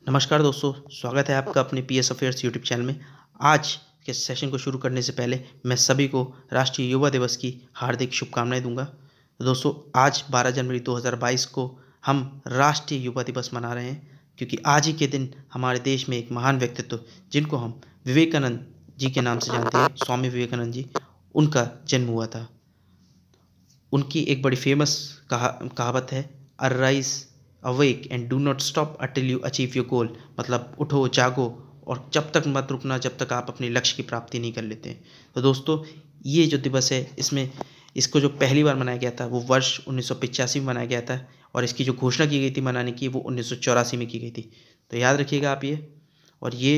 नमस्कार दोस्तों, स्वागत है आपका अपने पीएस अफेयर्स यूट्यूब चैनल में। आज के सेशन को शुरू करने से पहले मैं सभी को राष्ट्रीय युवा दिवस की हार्दिक शुभकामनाएं दूंगा। तो दोस्तों, आज 12 जनवरी 2022 को हम राष्ट्रीय युवा दिवस मना रहे हैं, क्योंकि आज ही के दिन हमारे देश में एक महान व्यक्तित्व, जिनको हम विवेकानंद जी के नाम से जानते हैं, स्वामी विवेकानंद जी, उनका जन्म हुआ था। उनकी एक बड़ी फेमस कहावत है, arise awake and do not stop until you achieve your goal. मतलब उठो, जागो और जब तक मत रुकना जब तक आप अपने लक्ष्य की प्राप्ति नहीं कर लेते। तो दोस्तों, ये जो दिवस है, इसको जो पहली बार मनाया गया था वो वर्ष 1985 में मनाया गया था, और इसकी जो घोषणा की गई थी मनाने की, वो 1984 में की गई थी। तो याद रखिएगा आप ये। और ये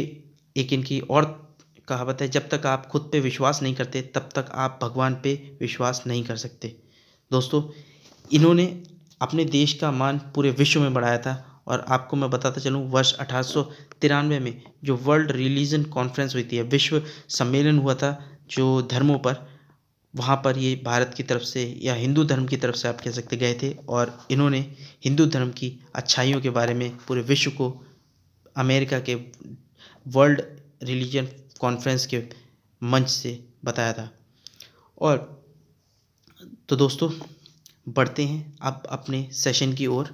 एक इनकी और कहावत है, जब तक आप खुद पे विश्वास नहीं करते तब तक आप भगवान पे विश्वास नहीं कर सकते। दोस्तों, इन्होंने अपने देश का मान पूरे विश्व में बढ़ाया था। और आपको मैं बताता चलूँ, वर्ष 1893 में जो वर्ल्ड रिलीजन कॉन्फ्रेंस हुई थी, विश्व सम्मेलन हुआ था जो धर्मों पर, वहाँ पर ये भारत की तरफ से या हिंदू धर्म की तरफ से आप कह सकते गए थे, और इन्होंने हिंदू धर्म की अच्छाइयों के बारे में पूरे विश्व को अमेरिका के वर्ल्ड रिलीजन कॉन्फ्रेंस के मंच से बताया था। और तो दोस्तों, बढ़ते हैं अब अपने सेशन की ओर।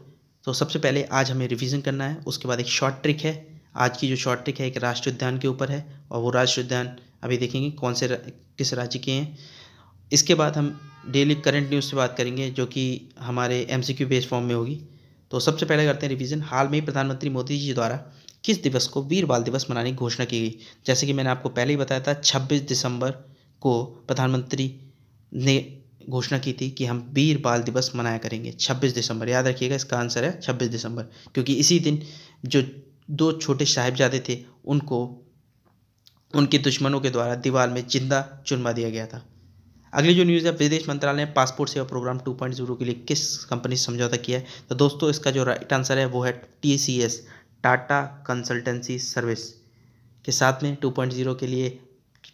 तो सबसे पहले आज हमें रिवीजन करना है, उसके बाद एक शॉर्ट ट्रिक है। आज की जो शॉर्ट ट्रिक है एक राष्ट्रीय उद्यान के ऊपर है, और वो राष्ट्रीय उद्यान अभी देखेंगे किस राज्य के हैं। इसके बाद हम डेली करंट न्यूज़ से बात करेंगे, जो कि हमारे एमसीक्यू बेस्ड फॉर्म में होगी। तो सबसे पहले करते हैं रिवीजन। हाल में ही प्रधानमंत्री मोदी जी द्वारा किस दिवस को वीर बाल दिवस मनाने की घोषणा की गई? जैसे कि मैंने आपको पहले ही बताया था, 26 दिसंबर को प्रधानमंत्री ने घोषणा की थी कि हम वीर बाल दिवस मनाया करेंगे। 26 दिसंबर, याद रखिएगा, इसका आंसर है 26 दिसंबर, क्योंकि इसी दिन जो 2 छोटे साहिबजादे थे, उनको उनके दुश्मनों के द्वारा दीवार में जिंदा चुनवा दिया गया था। अगली जो न्यूज़ है, विदेश मंत्रालय ने पासपोर्ट सेवा प्रोग्राम 2.0 के लिए किस कंपनी से समझौता किया है? तो दोस्तों, इसका जो राइट आंसर है वो है TCS, टाटा कंसल्टेंसी सर्विस के साथ में 2.0 के लिए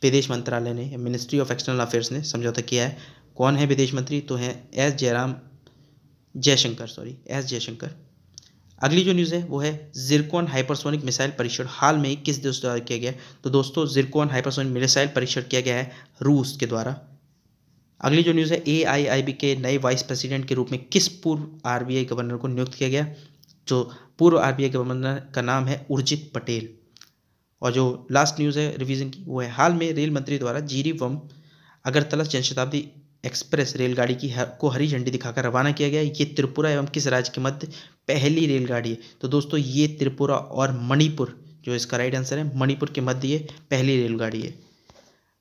विदेश मंत्रालय ने, मिनिस्ट्री ऑफ एक्सटर्नल अफेयर्स ने समझौता किया है। कौन है विदेश मंत्री? तो हैं एस जयशंकर। अगली जो न्यूज़ है वो है जिरकॉन हाइपरसोनिक मिसाइल परीक्षण हाल में किस देश द्वारा किया गया? तो दोस्तों, जिरकॉन हाइपरसोनिक मिसाइल परीक्षण किया गया है रूस के द्वारा। अगली जो न्यूज़ है, AIIB के नए वाइस प्रेसिडेंट के रूप में किस पूर्व RBI गवर्नर को नियुक्त किया गया? जो पूर्व RBI गवर्नर का नाम है उर्जित पटेल। और जो लास्ट न्यूज़ है रिवीजन की, वो है हाल में रेल मंत्री द्वारा जीरीवम अगरतला जनशताब्दी एक्सप्रेस रेलगाड़ी को हरी झंडी दिखाकर रवाना किया गया। ये त्रिपुरा एवं किस राज्य के मध्य पहली रेलगाड़ी है? तो दोस्तों, ये त्रिपुरा और मणिपुर, जो इसका राइट आंसर है, मणिपुर के मध्य ये पहली रेलगाड़ी है।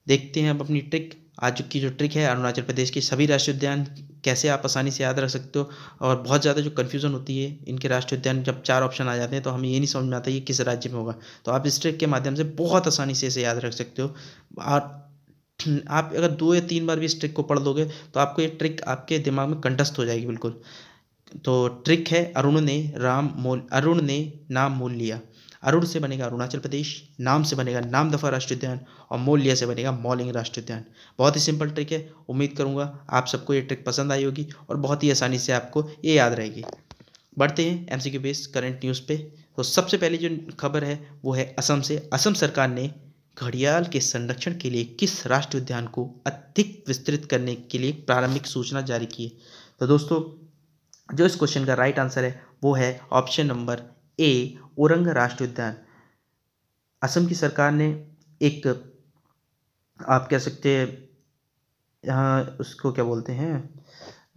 देखते हैं अब अपनी ट्रिक। आज की जो ट्रिक है, अरुणाचल प्रदेश के सभी राष्ट्रीय उद्यान कैसे आप आसानी से याद रख सकते हो। और बहुत ज़्यादा जो कन्फ्यूज़न होती है इनके राष्ट्रीय उद्यान, जब 4 ऑप्शन आ जाते हैं तो हमें ये नहीं समझ में आता ये किस राज्य में होगा। तो आप इस ट्रिक के माध्यम से बहुत आसानी से इसे याद रख सकते हो। और आप अगर 2 या 3 बार भी इस ट्रिक को पढ़ लोगे तो आपको ये ट्रिक आपके दिमाग में कंठस्थ हो जाएगी बिल्कुल। तो ट्रिक है, अरुण ने नाम मोल लिया। अरुण से बनेगा अरुणाचल प्रदेश, नाम से बनेगा नामदफा राष्ट्रीय उद्यान, और मोल लिया से बनेगा मॉलिंग राष्ट्रीय उद्यान। बहुत ही सिंपल ट्रिक है। उम्मीद करूंगा आप सबको ये ट्रिक पसंद आई होगी और बहुत ही आसानी से आपको ये याद रहेगी। बढ़ते हैं MCQ बेस्ड करंट न्यूज़ पे। तो सबसे पहली जो खबर है वो है असम से। असम सरकार ने घड़ियाल के संरक्षण के लिए किस राष्ट्रीय उद्यान को अधिक विस्तृत करने के लिए प्रारंभिक सूचना जारी की है? तो दोस्तों, जो इस क्वेश्चन का राइट आंसर है वो है ऑप्शन नंबर A, ओरंग राष्ट्रीय उद्यान। असम की सरकार ने एक, आप कह सकते हैं, यहाँ उसको क्या बोलते हैं,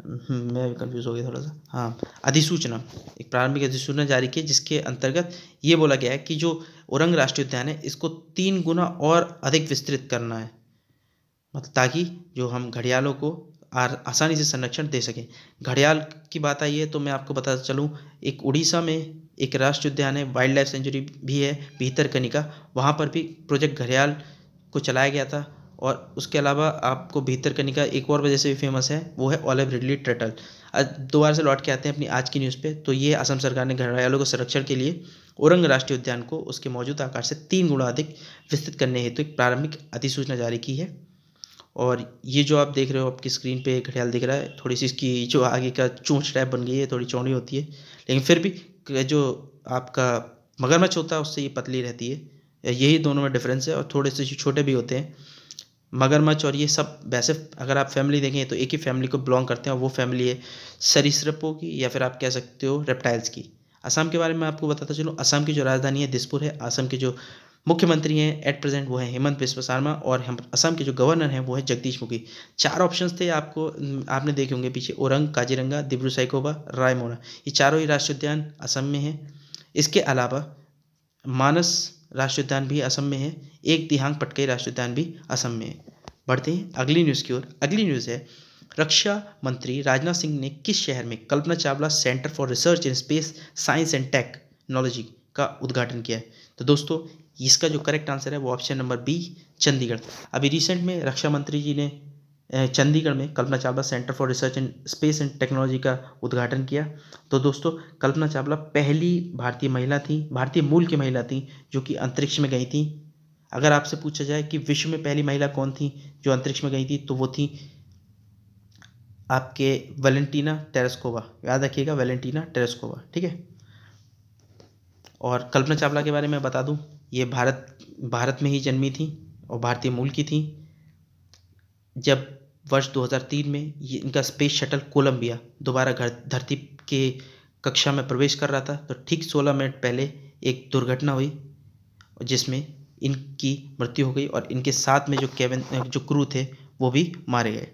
मैं कंफ्यूज हो गया थोड़ा सा, हाँ, अधिसूचना, एक प्रारंभिक अधिसूचना जारी की, जिसके अंतर्गत ये बोला गया है कि जो ओरंग राष्ट्रीय उद्यान है इसको 3 गुना और अधिक विस्तृत करना है, मतलब ताकि जो हम घड़ियालों को आसानी से संरक्षण दे सकें। घड़ियाल की बात आई है तो मैं आपको बताता चलूँ, एक उड़ीसा में एक राष्ट्रीय उद्यान है, वाइल्ड लाइफ सेंचुरी भी है, भीतरकनिका, वहाँ पर भी प्रोजेक्ट घड़ियाल को चलाया गया था। और उसके अलावा आपको भीतरकनिका एक और वजह से भी फेमस है, वो है ओलिव रिडले टर्टल। दोबारा से लौट के आते हैं अपनी आज की न्यूज़ पे। तो ये असम सरकार ने घड़ियालों को संरक्षण के लिए ओरंग राष्ट्रीय उद्यान को उसके मौजूदा आकार से 3 गुना अधिक विस्तृत करने हेतु एक प्रारंभिक अधिसूचना जारी की है। और ये जो आप देख रहे हो आपकी स्क्रीन पे घड़ियाल दिख रहा है, थोड़ी सी इसकी जो आगे का चोंच टाइप बन गई है, थोड़ी चौड़ी होती है, लेकिन फिर भी जो आपका मगरमच्छ होता है उससे ये पतली रहती है, यही दोनों में डिफरेंस है, और थोड़े से छोटे भी होते हैं। मगरमच्छ और ये सब वैसे अगर आप फैमिली देखें तो एक ही फैमिली को बिलोंग करते हैं, और वो फैमिली है सरीसृपों की, या फिर आप कह सकते हो रेप्टाइल्स की। असम के बारे में आपको बताता चलूँ, असम की जो राजधानी है दिसपुर है। असम के जो मुख्यमंत्री हैं एट प्रेजेंट वो है हेमंत बिस्वा शर्मा, और असम के जो गवर्नर हैं वो है जगदीश मुखी। 4 ऑप्शंस थे आपको, आपने देखे होंगे पीछे, ओरंग, काजीरंगा, दिब्रू सैखोवा, रायमोना, ये चारों ही राष्ट्रीय उद्यान असम में हैं। इसके अलावा मानस राष्ट्रीय उद्यान भी असम में है, एक दिहांग पटकाई राष्ट्रीय उद्यान भी असम में है। बढ़ते हैं अगली न्यूज़ की ओर। अगली न्यूज़ है, रक्षा मंत्री राजनाथ सिंह ने किस शहर में Kalpana Chawla centre for research in space science and technology का उद्घाटन किया है? तो दोस्तों इसका जो करेक्ट आंसर है वो ऑप्शन नंबर बी, चंडीगढ़। अभी रिसेंट में रक्षा मंत्री जी ने चंडीगढ़ में Kalpana Chawla centre for research in space and technology का उद्घाटन किया। तो दोस्तों कल्पना चावला पहली भारतीय महिला थी, भारतीय मूल की महिला थी जो कि अंतरिक्ष में गई थी। अगर आपसे पूछा जाए कि विश्व में पहली महिला कौन थी जो अंतरिक्ष में गई थी, तो वो थी आपके वैलेंटीना तेरेस्कोवा। याद रखिएगा, वैलेंटीना तेरेस्कोवा, ठीक है। और कल्पना चावला के बारे में बता दूं, ये भारत में ही जन्मी थी और भारतीय मूल की थी। जब वर्ष 2003 में ये इनका स्पेस शटल कोलंबिया दोबारा धरती के कक्षा में प्रवेश कर रहा था, तो ठीक 16 मिनट पहले एक दुर्घटना हुई जिसमें इनकी मृत्यु हो गई, और इनके साथ में जो क्रू थे वो भी मारे गए।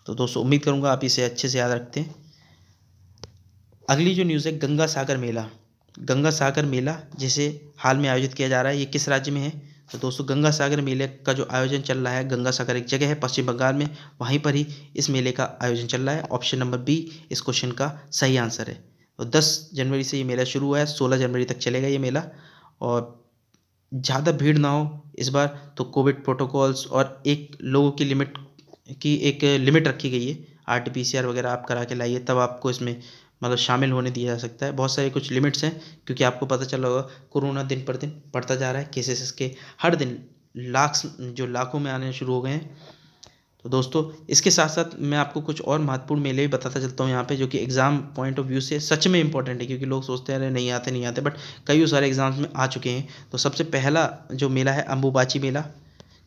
तो दोस्तों उम्मीद करूंगा आप इसे अच्छे से याद रखते हैं। अगली जो न्यूज़ है, गंगा सागर मेला। गंगा सागर मेला जिसे हाल में आयोजित किया जा रहा है, ये किस राज्य में है? तो दोस्तों गंगा सागर मेले का जो आयोजन चल रहा है, गंगा सागर एक जगह है पश्चिम बंगाल में, वहीं पर ही इस मेले का आयोजन चल रहा है। ऑप्शन नंबर बी इस क्वेश्चन का सही आंसर है। तो 10 जनवरी से ये मेला शुरू हुआ है, 16 जनवरी तक चलेगा ये मेला। और ज़्यादा भीड़ ना हो इस बार, तो कोविड प्रोटोकॉल्स और एक लोगों की एक लिमिट रखी गई है। RT-PCR वगैरह आप करा के लाइए, तब आपको इसमें मतलब शामिल होने दिया जा सकता है। बहुत सारे कुछ लिमिट्स हैं, क्योंकि आपको पता चला होगा कोरोना दिन पर दिन बढ़ता जा रहा है, केसेस इसके हर दिन लाखों में आने शुरू हो गए हैं। तो दोस्तों इसके साथ साथ मैं आपको कुछ और महत्वपूर्ण मेले भी बताता चलता हूँ यहाँ पे, जो कि एग्ज़ाम पॉइंट ऑफ व्यू से सच में इंपॉर्टेंट है, क्योंकि लोग सोचते हैं अरे नहीं आते, बट कई सारे एग्जाम्स में आ चुके हैं। तो सबसे पहला जो मेला है अम्बुबाची मेला,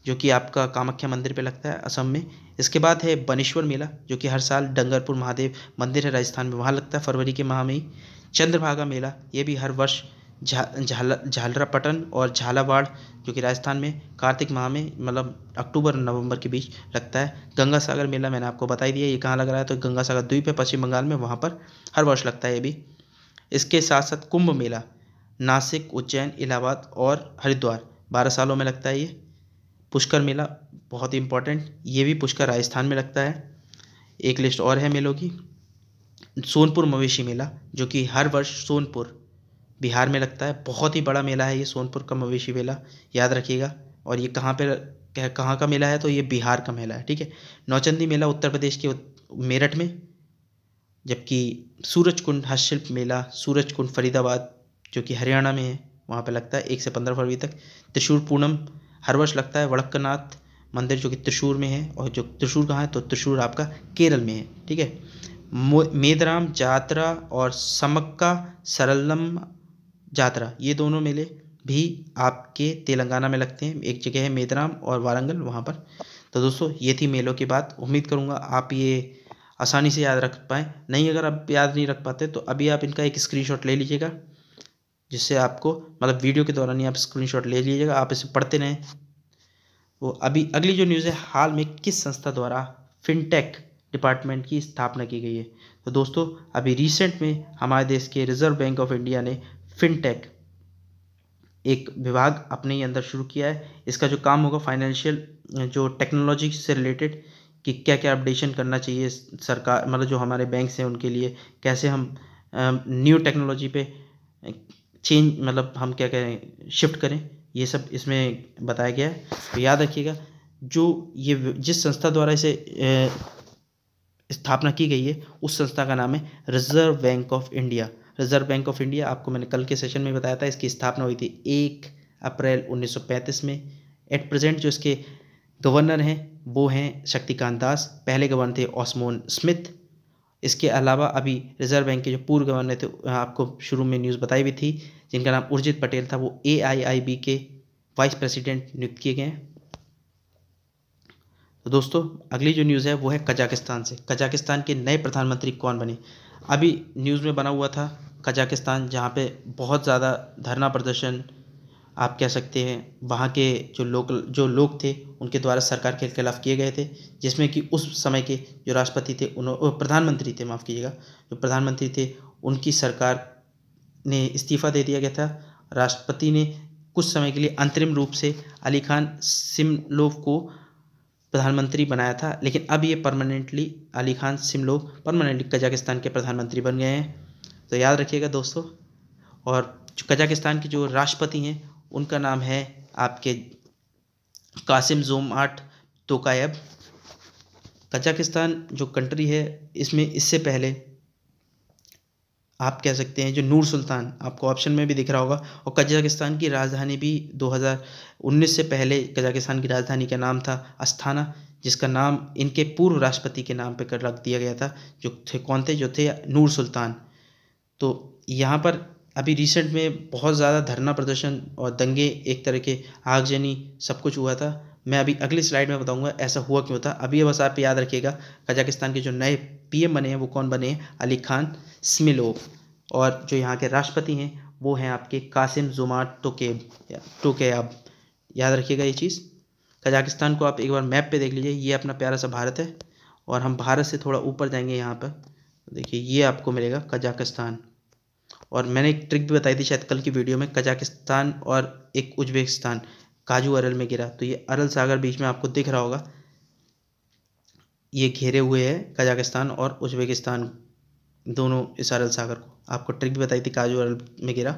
जो कि आपका कामाख्या मंदिर पे लगता है असम में। इसके बाद है बनेश्वर मेला, जो कि हर साल डंगरपुर महादेव मंदिर है राजस्थान में, वहाँ लगता है फरवरी के माह में ही। चंद्रभागा मेला, ये भी हर वर्ष झालरापटन और झालावाड़ जो कि राजस्थान में कार्तिक माह में मतलब अक्टूबर नवंबर के बीच लगता है। गंगा सागर मेला मैंने आपको बता ही दिया ये कहाँ लग रहा है, तो गंगा सागर द्वीप है पश्चिम बंगाल में, वहाँ पर हर वर्ष लगता है ये भी। इसके साथ साथ कुंभ मेला नासिक, उज्जैन, इलाहाबाद और हरिद्वार 12 सालों में लगता है ये। पुष्कर मेला बहुत इंपॉर्टेंट, ये भी पुष्कर राजस्थान में लगता है। एक लिस्ट और है मेलों की, सोनपुर मवेशी मेला, जो कि हर वर्ष सोनपुर बिहार में लगता है। बहुत ही बड़ा मेला है ये सोनपुर का मवेशी मेला, याद रखिएगा। और ये कहाँ का मेला है? तो ये बिहार का मेला है, ठीक है। नौचंदी मेला उत्तर प्रदेश के मेरठ में, जबकि सूरजकुंड हस्तशिल्प मेला सूरजकुंड फरीदाबाद जो कि हरियाणा में है, वहाँ पे लगता है 1 से 15 फरवरी तक। त्रिशूर पूनम हर वर्ष लगता है वड़क्कनाथ मंदिर जो कि त्रिशूर में है, और जो त्रिशूर कहाँ है? तो त्रिशूर आपका केरल में है, ठीक है। मेदराम जात्रा और समक्का सरलम जात्रा, ये दोनों मेले भी आपके तेलंगाना में लगते हैं। एक जगह है मेदराम और वारंगल, वहाँ पर। तो दोस्तों ये थी मेलों की बात। उम्मीद करूँगा आप ये आसानी से याद रख पाएँ। नहीं, अगर आप याद नहीं रख पाते तो अभी आप इनका एक स्क्रीनशॉट ले लीजिएगा, जिससे आपको मतलब वीडियो के दौरान ही आप स्क्रीनशॉट ले लीजिएगा, आप इसे पढ़ते रहें। वो अभी अगली जो न्यूज़ है, हाल में किस संस्था द्वारा फिनटेक डिपार्टमेंट की स्थापना की गई है? तो दोस्तों अभी रिसेंट में हमारे देश के रिजर्व बैंक ऑफ इंडिया ने फिनटेक एक विभाग अपने ही अंदर शुरू किया है। इसका जो काम होगा फाइनेंशियल जो टेक्नोलॉजी से रिलेटेड, कि क्या क्या अपडेशन करना चाहिए सरकार, मतलब जो हमारे बैंक्स हैं उनके लिए, कैसे हम न्यू टेक्नोलॉजी पे चेंज मतलब हम क्या करें शिफ्ट करें, ये सब इसमें बताया गया है। तो याद रखिएगा, जो ये जिस संस्था द्वारा इसे स्थापना की गई है उस संस्था का नाम है reserve bank of India. Reserve bank of India आपको मैंने कल के सेशन में बताया था, इसकी स्थापना हुई थी 1 अप्रैल 1935 में। एट प्रेजेंट जो इसके गवर्नर हैं वो हैं शक्तिकांत दास, पहले गवर्नर थे ऑस्मोन स्मिथ, इसके अलावा अभी रिजर्व बैंक के जो पूर्व गवर्नर थे, आपको शुरू में न्यूज़ बताई भी थी, जिनका नाम उर्जित पटेल था, वो AIIB के वाइस प्रेसिडेंट नियुक्त किए गए हैं। तो दोस्तों अगली जो न्यूज़ है वो है कजाकिस्तान से। कजाकिस्तान के नए प्रधानमंत्री कौन बने? अभी न्यूज़ में बना हुआ था कजाकिस्तान, जहाँ पे बहुत ज़्यादा धरना प्रदर्शन आप कह सकते हैं, वहाँ के जो लोग थे उनके द्वारा सरकार के खिलाफ किए गए थे, जिसमें कि उस समय के जो राष्ट्रपति थे, प्रधानमंत्री थे, माफ़ कीजिएगा, जो प्रधानमंत्री थे उनकी सरकार ने इस्तीफ़ा दे दिया गया था। राष्ट्रपति ने कुछ समय के लिए अंतरिम रूप से अली खान सिमलोव को प्रधानमंत्री बनाया था, लेकिन अब ये permanently Ali Khan Smailov permanently Kazakhstan के प्रधानमंत्री बन गए हैं। तो याद रखिएगा दोस्तों। और जो कजाकिस्तान के जो राष्ट्रपति हैं उनका नाम है आपके कासिम जोमार्ट तोकायब। कजाकिस्तान जो कंट्री है, इसमें इससे पहले आप कह सकते हैं जो नूर सुल्तान, आपको ऑप्शन में भी दिख रहा होगा, और कजाकिस्तान की राजधानी भी 2019 से पहले कजाकिस्तान की राजधानी का नाम था अस्थाना, जिसका नाम इनके पूर्व राष्ट्रपति के नाम पे कर रख दिया गया था, जो थे कौन थे, जो थे नूर सुल्तान। तो यहाँ पर अभी रिसेंट में बहुत ज़्यादा धरना प्रदर्शन और दंगे, एक तरह के आगजनी, सब कुछ हुआ था। मैं अभी अगली स्लाइड में बताऊंगा ऐसा हुआ क्यों था। अभी बस आप याद रखिएगा कजाकिस्तान के जो नए PM बने हैं वो कौन बने हैं? अली खान स्मिलोव। और जो यहाँ के राष्ट्रपति हैं वो हैं आपके कासिम जोमार्ट टोकायब। याद रखिएगा ये चीज़। कजाकिस्तान को आप एक बार मैप पे देख लीजिए, ये अपना प्यारा सा भारत है, और हम भारत से थोड़ा ऊपर जाएंगे यहाँ पर, देखिए ये आपको मिलेगा कजाकिस्तान। और मैंने एक ट्रिक भी बताई थी शायद कल की वीडियो में, कजाकिस्तान और एक उज्बेकिस्तान काजू अरल में गिरा, तो ये अरल सागर बीच में आपको दिख रहा होगा, ये घेरे हुए है कजाकिस्तान और उज्बेकिस्तान दोनों इस अरल सागर को। आपको ट्रिक भी बताई थी, काजू अरल में गिरा,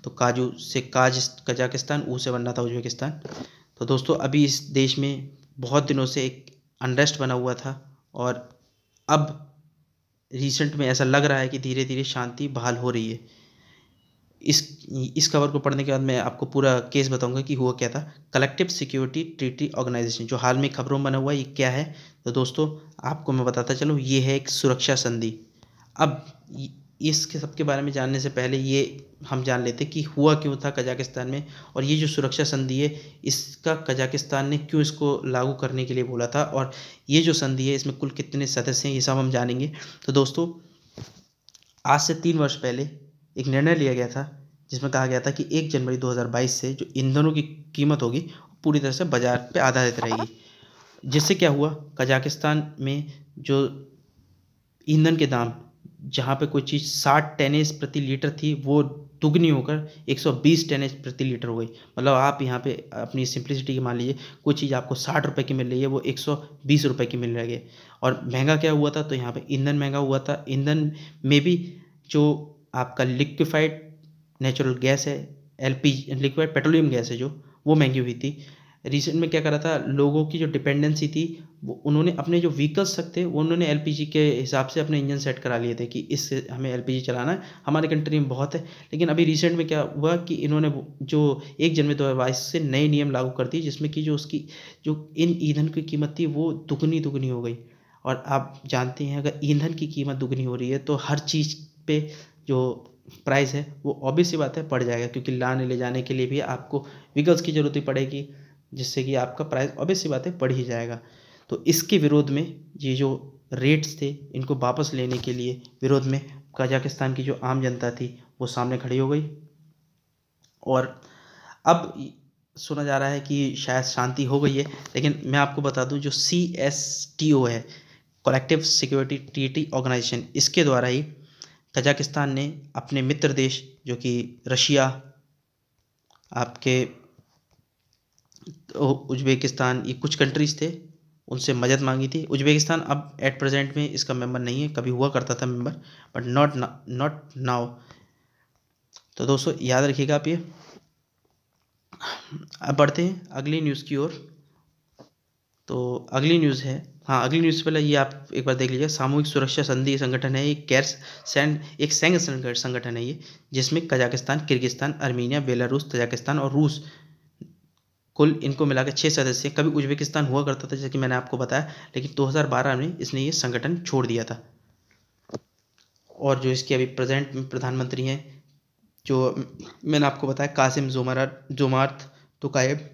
तो काजू से कजाकिस्तान, ऊ से बनना था उज्बेकिस्तान। तो दोस्तों अभी इस देश में बहुत दिनों से एक अनरेस्ट बना हुआ था, और अब रिसेंट में ऐसा लग रहा है कि धीरे धीरे शांति बहाल हो रही है। इस खबर को पढ़ने के बाद मैं आपको पूरा केस बताऊंगा कि हुआ क्या था। कलेक्टिव सिक्योरिटी ट्रीटी ऑर्गेनाइजेशन जो हाल में खबरों में बना हुआ है, ये क्या है? तो दोस्तों आपको मैं बताता चलूँ, ये है एक सुरक्षा संधि। अब इसके सबके बारे में जानने से पहले ये हम जान लेते कि हुआ क्यों था कजाकिस्तान में, और ये जो सुरक्षा संधि है इसका कजाकिस्तान ने क्यों इसको लागू करने के लिए बोला था, और ये जो संधि है इसमें कुल कितने सदस्य हैं, ये सब हम जानेंगे। तो दोस्तों आज से 3 वर्ष पहले एक निर्णय लिया गया था, जिसमें कहा गया था कि 1 जनवरी 2022 से जो ईंधनों की कीमत होगी पूरी तरह से बाजार पे आधारित रहेगी। जिससे क्या हुआ, कजाकिस्तान में जो ईंधन के दाम, जहाँ पे कोई चीज़ 60 टनेज प्रति लीटर थी, वो दुगनी होकर 120 टनेज प्रति लीटर हो गई। मतलब आप यहाँ पे अपनी सिंप्लिसिटी के मान लीजिए, कोई चीज़ आपको 60 रुपये की मिल रही है, वो 120 रुपये की मिल रही है। और महंगा क्या हुआ था, तो यहाँ पे ईंधन महंगा हुआ था। ईंधन में भी जो आपका लिक्विफाइड नेचुरल गैस है, LPG लिक्विड पेट्रोलियम गैस है, जो वो महंगी हुई थी। रिसेंट में क्या करा था, लोगों की जो डिपेंडेंसी थी, वो उन्होंने अपने जो व्हीकल्स तक थे वो उन्होंने LPG के हिसाब से अपने इंजन सेट करा लिए थे कि इससे हमें LPG चलाना है, हमारे कंट्री में बहुत है। लेकिन अभी रिसेंट में क्या हुआ कि इन्होंने जो 1 जनवरी 2022 से नए नियम लागू कर दिए, जिसमें कि जो उसकी जो इन ईंधन की कीमत थी वो दुगनी हो गई। और आप जानते हैं अगर ईंधन की कीमत दुगनी हो रही है तो हर चीज़ पे जो प्राइस है वो ऑब्वियस सी बात है बढ़ जाएगा, क्योंकि लाने ले जाने के लिए भी आपको व्हीकल्स की ज़रूरत ही पड़ेगी, जिससे कि आपका प्राइस ऑब्वियस सी बात है बढ़ ही जाएगा। तो इसके विरोध में ये जो रेट्स थे इनको वापस लेने के लिए विरोध में कजाकिस्तान की जो आम जनता थी वो सामने खड़ी हो गई। और अब सुना जा रहा है कि शायद शांति हो गई है, लेकिन मैं आपको बता दूं जो CSTO है, कलेक्टिव सिक्योरिटी ट्रीटी ऑर्गेनाइजेशन, इसके द्वारा ही कजाकिस्तान ने अपने मित्र देश जो कि रशिया, आपके उज्बेकिस्तान, ये कुछ कंट्रीज़ थे, उनसे मदद मांगी थी। उज्बेकिस्तान अब एट प्रेजेंट में इसका मेंबर नहीं है, कभी हुआ करता था मेंबर, बट नॉट नाउ। तो दोस्तों याद रखिएगा आप ये। अब बढ़ते हैं अगली न्यूज़ की ओर। तो अगली न्यूज़ है, हाँ अगली न्यूज़ से पहले ये आप एक बार देख लीजिए। सामूहिक सुरक्षा संधि संगठन है, एक संघ संगठन है ये, जिसमें Kazakhstan, Kyrgyzstan, Armenia, Belarus, Tajikistan और रूस, कुल इनको मिलाकर 6 सदस्य। कभी उज्बेकिस्तान हुआ करता था जैसे कि मैंने आपको बताया, लेकिन 2012 में इसने ये संगठन छोड़ दिया था। और जो इसके अभी प्रेजेंट में प्रधानमंत्री हैं, जो मैंने आपको बताया, कासिम जोमार्थ तोकायब।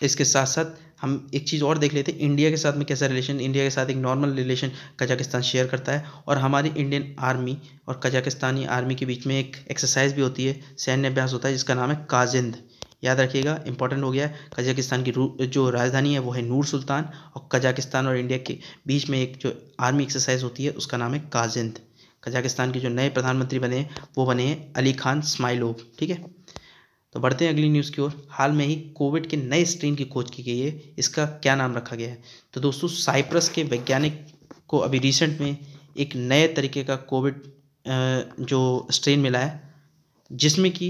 इसके साथ साथ हम एक चीज़ और देख लेते हैं, इंडिया के साथ में कैसा रिलेशन, इंडिया के साथ एक नॉर्मल रिलेशन कजाकिस्तान शेयर करता है। और हमारी इंडियन आर्मी और कजाकिस्तानी आर्मी के बीच में एक एक्सरसाइज भी होती है, सैन्य अभ्यास होता है, जिसका नाम है काजिंद। याद रखिएगा, इंपॉर्टेंट हो गया है। कजाकिस्तान की जो राजधानी है वो है नूर सुल्तान, और कजाकिस्तान और इंडिया के बीच में एक जो आर्मी एक्सरसाइज होती है उसका नाम है काजिंद। कजाकिस्तान के जो नए प्रधानमंत्री बने हैं वो बने हैं अली खान स्माइलोव। ठीक है, तो बढ़ते हैं अगली न्यूज़ की ओर। हाल में ही कोविड के नए स्ट्रेन की खोज की गई है, इसका क्या नाम रखा गया है? तो दोस्तों, साइप्रस के वैज्ञानिक को अभी रिसेंट में एक नए तरीके का कोविड जो स्ट्रेन मिला है, जिसमें कि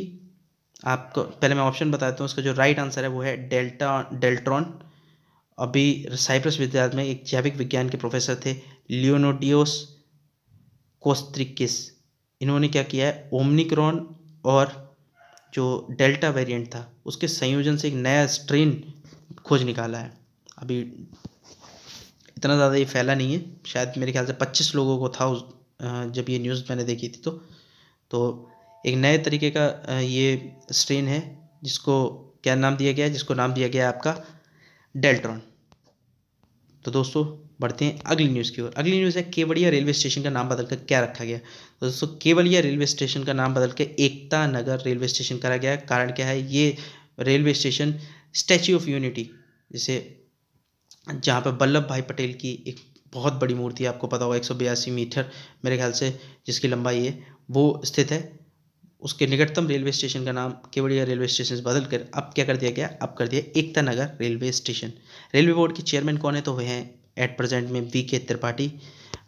आपको पहले मैं ऑप्शन बताता हूँ। उसका जो राइट आंसर है वो है डेल्ट्रॉन। अभी साइप्रस विद्यालय में एक जैविक विज्ञान के प्रोफेसर थे, लियोनोडियोस कोस्त्रिकिस। इन्होंने क्या किया है, ओमनिक्रॉन और जो डेल्टा वेरिएंट था उसके संयोजन से एक नया स्ट्रेन खोज निकाला है। अभी इतना ज़्यादा ये फैला नहीं है, शायद मेरे ख्याल से 25 लोगों को था जब ये न्यूज़ मैंने देखी थी। तो एक नए तरीके का ये स्ट्रेन है, जिसको क्या नाम दिया गया है? जिसको नाम दिया गया है आपका डेल्ट्रॉन। तो दोस्तों, बढ़ते हैं अगली न्यूज़ की ओर। अगली न्यूज़ है, केवड़िया रेलवे स्टेशन का नाम बदलकर क्या रखा गया? तो दोस्तों, केवड़िया रेलवे स्टेशन का नाम बदल के एकता नगर रेलवे स्टेशन करा गया है। कारण क्या है? ये railway station statue of unity, जैसे जहाँ पर वल्लभ भाई पटेल की एक बहुत बड़ी मूर्ति है, आपको पता होगा 182 मीटर मेरे ख्याल से जिसकी लंबाई है, वो स्थित है। उसके निकटतम रेलवे स्टेशन का नाम केवड़िया रेलवे स्टेशन से बदल कर अब क्या कर दिया गया? अब कर दिया Ekta Nagar railway station. Railway board के चेयरमैन कौन है? तो वे हैं एट प्रेजेंट में वी.के. त्रिपाठी।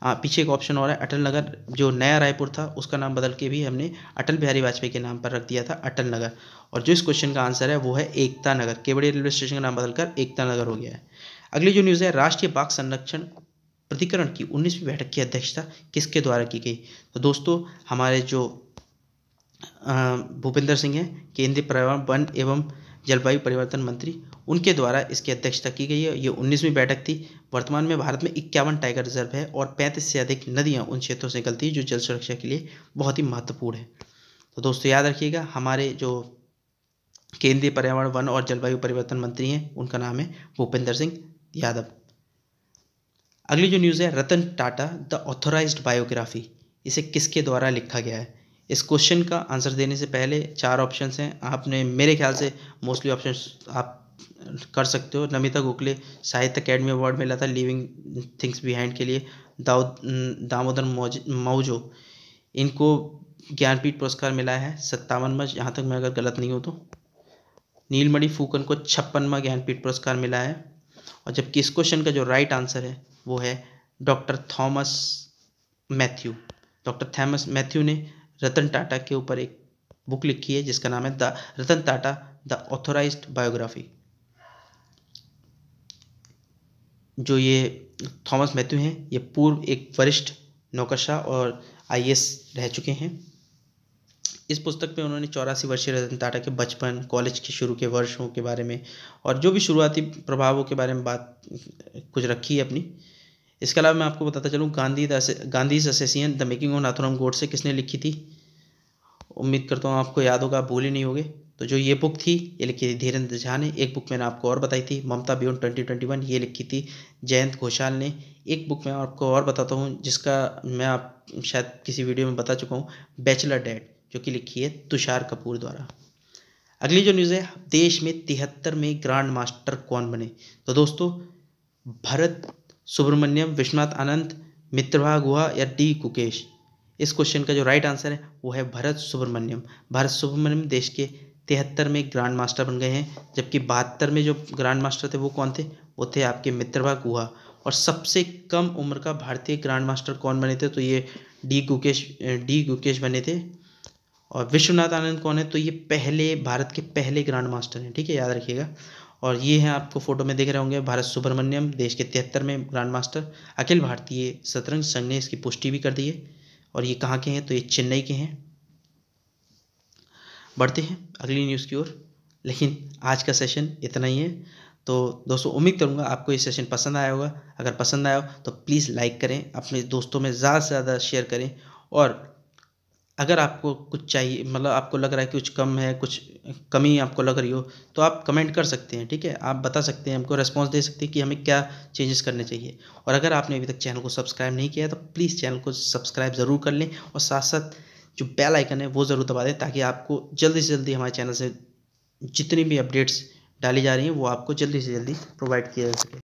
पीछे एक ऑप्शन और है, अटल नगर। जो नया रायपुर था उसका नाम बदल के भी हमने अटल बिहारी वाजपेयी के नाम पर रख दिया था, अटल नगर। और जो इस क्वेश्चन का आंसर है वो है एकता नगर। केवड़िया रेलवे स्टेशन का नाम बदलकर एकता नगर हो गया है। अगली जो न्यूज़ है, राष्ट्रीय बाघ संरक्षण प्राधिकरण की 19वीं बैठक की अध्यक्षता किसके द्वारा की गई? तो दोस्तों, हमारे जो भूपेंद्र सिंह हैं, केंद्रीय पर्यावरण वन एवं जलवायु परिवर्तन मंत्री, उनके द्वारा इसकी अध्यक्षता की गई है। ये 19वीं बैठक थी। वर्तमान में भारत में 51 टाइगर रिजर्व है और 35 से अधिक नदियाँ उन क्षेत्रों से निकलती हैं जो जल सुरक्षा के लिए बहुत ही महत्वपूर्ण है। तो दोस्तों, याद रखिएगा, हमारे जो केंद्रीय पर्यावरण वन और जलवायु परिवर्तन मंत्री हैं उनका नाम है भूपेंद्र सिंह यादव। अगली जो न्यूज़ है, रतन टाटा द ऑथोराइज्ड बायोग्राफी, इसे किसके द्वारा लिखा गया है? इस क्वेश्चन का आंसर देने से पहले 4 ऑप्शंस हैं। आपने मेरे ख्याल से मोस्टली ऑप्शंस आप कर सकते हो। नमिता गोखले, साहित्य अकेडमी अवार्ड मिला था लिविंग थिंग्स बिहाइंड के लिए। दामोदर मौजो, इनको ज्ञानपीठ पुरस्कार मिला है 57वां, जहाँ तक मैं अगर गलत नहीं हूँ तो। नीलमणि फूकन को 56वां ज्ञानपीठ पुरस्कार मिला है। और जबकि इस क्वेश्चन का जो राइट आंसर है वो है doctor Thomas Matthew. Doctor Thomas Matthew ने रतन टाटा के ऊपर एक बुक लिखी है जिसका नाम है the Ratan Tata the authorised biography. जो ये थॉमस मैथ्यू हैं, ये पूर्व एक वरिष्ठ नौकरशाह और आईएएस रह चुके हैं। इस पुस्तक में उन्होंने 84 वर्षीय रतन टाटा के बचपन, कॉलेज के शुरू के वर्षों के बारे में और जो भी शुरुआती प्रभावों के बारे में बात कुछ रखी है अपनी। इसके अलावा मैं आपको बताता चलूँ, Gandhi's assassin the making of Nathuram Godse किसने लिखी थी? उम्मीद करता हूँ आपको याद होगा, भूल ही नहीं होगे। तो जो ये बुक थी ये लिखी थी धीरेन्द्र झा ने। एक बुक मैंने आपको और बताई थी, ममता बियॉन्ड 2021, ये लिखी थी जयंत घोषाल ने। एक बुक मैं आपको और बताता हूँ जिसका मैं आप शायद किसी वीडियो में बता चुका हूँ, बैचलर डैड, जो कि लिखी है तुषार कपूर द्वारा। अगली जो न्यूज़ है, देश में 73 में ग्रैंड मास्टर कौन बने? तो दोस्तों, भरत सुब्रमण्यम, विश्वनाथ आनंद, मित्रभा गुहा या डी गुकेश? इस क्वेश्चन का जो राइट आंसर है वो है भरत सुब्रमण्यम। भरत सुब्रमण्यम देश के 73 में ग्रैंड मास्टर बन गए हैं। जबकि 72 में जो ग्रैंड मास्टर थे वो कौन थे? वो थे आपके मित्रभा गुहा। और सबसे कम उम्र का भारतीय ग्रैंड मास्टर कौन बने थे? तो ये डी गुकेश बने थे। और विश्वनाथ आनंद कौन है? तो ये भारत के पहले ग्रैंड मास्टर हैं। ठीक है, याद रखिएगा। और ये हैं, आपको फोटो में दिख रहे होंगे, भारत सुब्रमण्यम, देश के 73 में ग्रैंड मास्टर। अखिल भारतीय शतरंज संघ ने इसकी पुष्टि भी कर दी है। और ये कहाँ के हैं? तो ये चेन्नई के हैं। बढ़ते हैं अगली न्यूज़ की ओर, लेकिन आज का सेशन इतना ही है। तो दोस्तों उम्मीद करूँगा आपको ये सेशन पसंद आया होगा। अगर पसंद आया हो तो प्लीज़ लाइक करें, अपने दोस्तों में ज़्यादा से ज़्यादा शेयर करें। और अगर आपको कुछ चाहिए, मतलब आपको लग रहा है कि कुछ कम है, कुछ कमी आपको लग रही हो, तो आप कमेंट कर सकते हैं, ठीक है। आप बता सकते हैं, हमको रिस्पॉन्स दे सकते हैं कि हमें क्या चेंजेस करने चाहिए। और अगर आपने अभी तक चैनल को सब्सक्राइब नहीं किया है तो प्लीज़ चैनल को सब्सक्राइब ज़रूर कर लें, और साथ साथ जो बेल आइकन है वो ज़रूर दबा दें, ताकि आपको जल्दी से जल्दी हमारे चैनल से जितनी भी अपडेट्स डाली जा रही हैं वो आपको जल्दी से जल्दी प्रोवाइड किया जा सके।